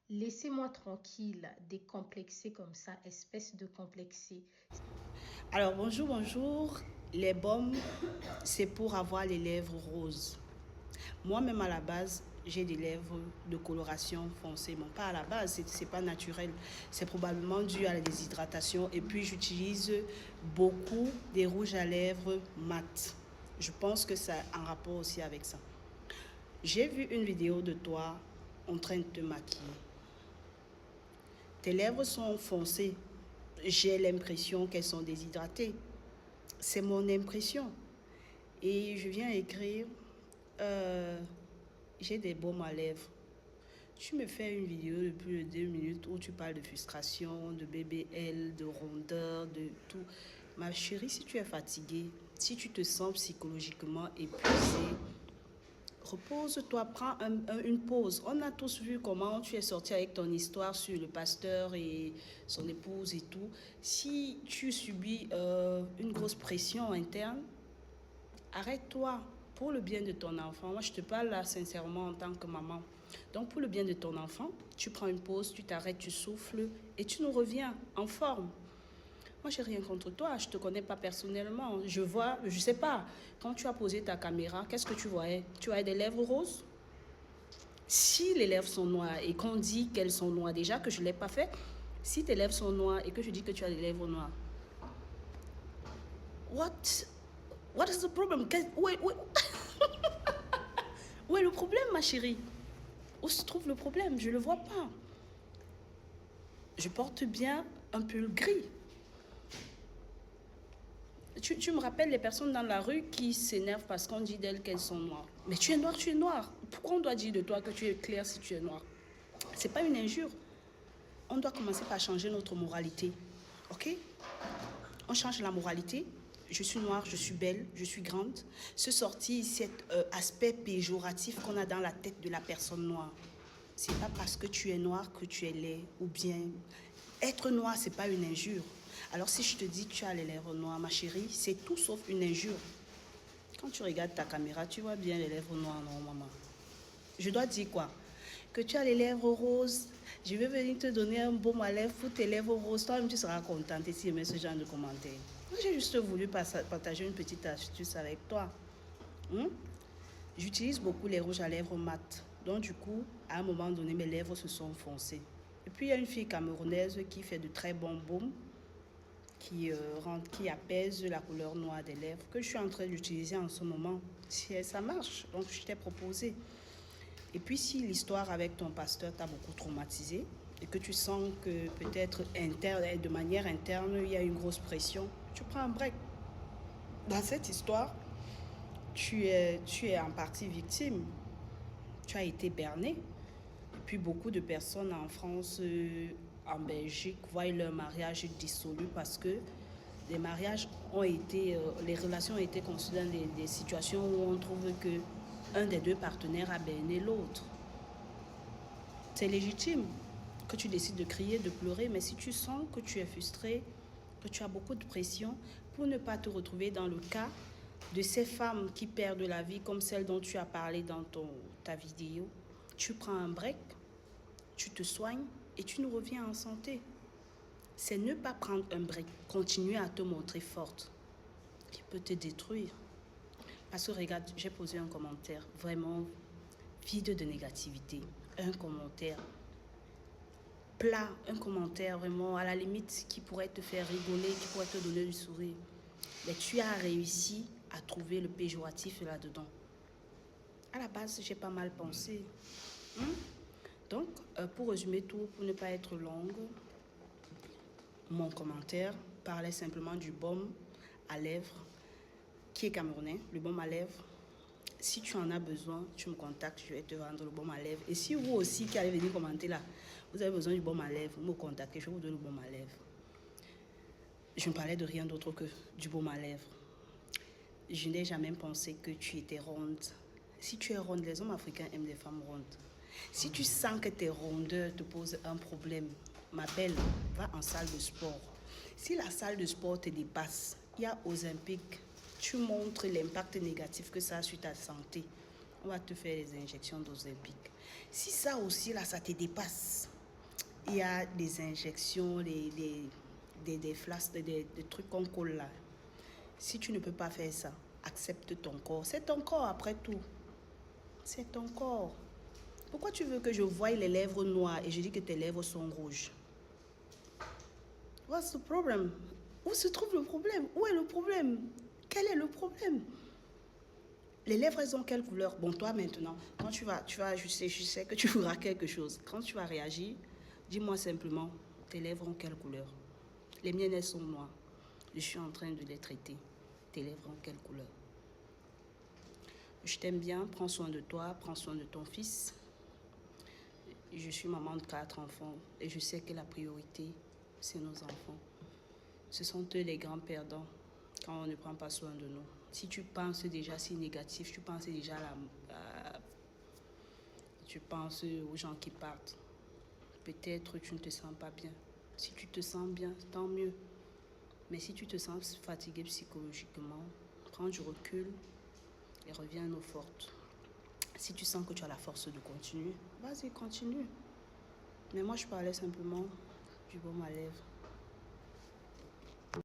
Laissez-moi tranquille, décomplexé comme ça, espèce de complexé. Alors bonjour, bonjour. Les baumes, c'est pour avoir les lèvres roses. Moi-même à la base, j'ai des lèvres de coloration foncée. Bon, pas à la base, c'est pas naturel. C'est probablement dû à la déshydratation. Et puis j'utilise beaucoup des rouges à lèvres mat. Je pense que ça a un rapport aussi avec ça. J'ai vu une vidéo de toi en train de te maquiller. Tes lèvres sont foncées. J'ai l'impression qu'elles sont déshydratées. C'est mon impression. Et je viens écrire, euh, j'ai des baumes à lèvres. Tu me fais une vidéo de plus de 2 minutes où tu parles de frustration, de BBL, de rondeur, de tout. Ma chérie, si tu es fatiguée, si tu te sens psychologiquement épuisée, repose-toi, prends une pause. On a tous vu comment tu es sorti avec ton histoire sur le pasteur et son épouse et tout. Si tu subis une grosse pression interne, arrête-toi pour le bien de ton enfant. Moi, je te parle là sincèrement en tant que maman. Donc, pour le bien de ton enfant, tu prends une pause, tu t'arrêtes, tu souffles et tu nous reviens en forme. Moi, j'ai rien contre toi, je te connais pas personnellement. Je vois, je sais pas, quand tu as posé ta caméra, qu'est-ce que tu voyais? Tu voyais des lèvres roses? Si les lèvres sont noires et qu'on dit qu'elles sont noires, déjà que je ne l'ai pas fait, si tes lèvres sont noires et que je dis que tu as des lèvres noires, what? What is the problem? Où est le problème, ma chérie? Où se trouve le problème? Je ne le vois pas. Je porte bien un pull gris. Tu me rappelles les personnes dans la rue qui s'énervent parce qu'on dit d'elles qu'elles sont noires. Mais tu es noire, tu es noire. Pourquoi on doit dire de toi que tu es claire si tu es noire? C'est pas une injure. On doit commencer par changer notre moralité. Ok? On change la moralité. Je suis noire, je suis belle, je suis grande. Ce sorti, cet aspect péjoratif qu'on a dans la tête de la personne noire. C'est pas parce que tu es noir que tu es laid ou bien être noir, c'est pas une injure. Alors si je te dis que tu as les lèvres noires, ma chérie, c'est tout sauf une injure. Quand tu regardes ta caméra, tu vois bien les lèvres noires, non, maman? Je dois dire quoi? Que tu as les lèvres roses. Je vais venir te donner un baume à lèvres pour tes lèvres roses. Toi-même, tu seras contente si tu mets ce genre de commentaires. Moi, j'ai juste voulu partager une petite astuce avec toi. Hmm? J'utilise beaucoup les rouges à lèvres mat. Donc, du coup, à un moment donné, mes lèvres se sont foncées. Et puis, il y a une fille camerounaise qui fait de très bons baumes, qui apaise la couleur noire des lèvres, que je suis en train d'utiliser en ce moment. Si ça marche, donc je t'ai proposé. Et puis, si l'histoire avec ton pasteur t'a beaucoup traumatisé et que tu sens que peut-être de manière interne, il y a une grosse pression, tu prends un break. Dans cette histoire, tu es en partie victime. Tu as été berné. Et puis beaucoup de personnes en France, en Belgique, voient leur mariage dissolu parce que les mariages ont été, les relations ont été conçues dans des situations où on trouve que un des deux partenaires a berné l'autre. C'est légitime que tu décides de crier, de pleurer, mais si tu sens que tu es frustré, que tu as beaucoup de pression, pour ne pas te retrouver dans le cas de ces femmes qui perdent la vie, comme celle dont tu as parlé dans ta vidéo, tu prends un break, tu te soignes et tu nous reviens en santé. C'est ne pas prendre un break, continuer à te montrer forte, qui peut te détruire. Parce que regarde, j'ai posé un commentaire vraiment vide de négativité. Un commentaire plat, un commentaire vraiment à la limite qui pourrait te faire rigoler, qui pourrait te donner du sourire. Mais tu as réussi à trouver le péjoratif là-dedans. À la base, j'ai pas mal pensé. Hmm? Donc, pour résumer tout, pour ne pas être longue, mon commentaire parlait simplement du baume à lèvres qui est camerounais, le baume à lèvres. Si tu en as besoin, tu me contactes, je vais te vendre le baume à lèvres. Et si vous aussi qui allez venir commenter là, vous avez besoin du baume à lèvres, vous me contactez, je vous donne le baume à lèvres. Je ne parlais de rien d'autre que du baume à lèvres. Je n'ai jamais pensé que tu étais ronde. Si tu es ronde, les hommes africains aiment les femmes rondes. Si tu sens que tes rondeurs te posent un problème, ma belle, va en salle de sport. Si la salle de sport te dépasse, il y a Ozempic. Tu montres l'impact négatif que ça a sur ta santé. On va te faire les injections d'Ozempic. Si ça aussi, là, ça te dépasse, il y a des injections, des flasques, des trucs qu'on colle là. Si tu ne peux pas faire ça, accepte ton corps. C'est ton corps après tout. C'est ton corps. Pourquoi tu veux que je voie les lèvres noires et je dis que tes lèvres sont rouges? What's the problem? Où se trouve le problème? Où est le problème? Quel est le problème? Les lèvres, elles ont quelle couleur? Bon, toi maintenant, quand tu vas, je sais que tu feras quelque chose. Quand tu vas réagir, dis-moi simplement, tes lèvres ont quelle couleur? Les miennes, elles sont noires. Je suis en train de les traiter. Tes lèvres ont quelle couleur? Je t'aime bien, prends soin de toi, prends soin de ton fils. Je suis maman de 4 enfants et je sais que la priorité, c'est nos enfants. Ce sont eux les grands perdants quand on ne prend pas soin de nous. Si tu penses déjà si négatif, tu penses déjà tu penses aux gens qui partent. Peut-être tu ne te sens pas bien. Si tu te sens bien, tant mieux. Mais si tu te sens fatigué psychologiquement, prends du recul et reviens à nos fortes. Si tu sens que tu as la force de continuer, vas-y, continue. Mais moi, je parlais simplement du baume à lèvres.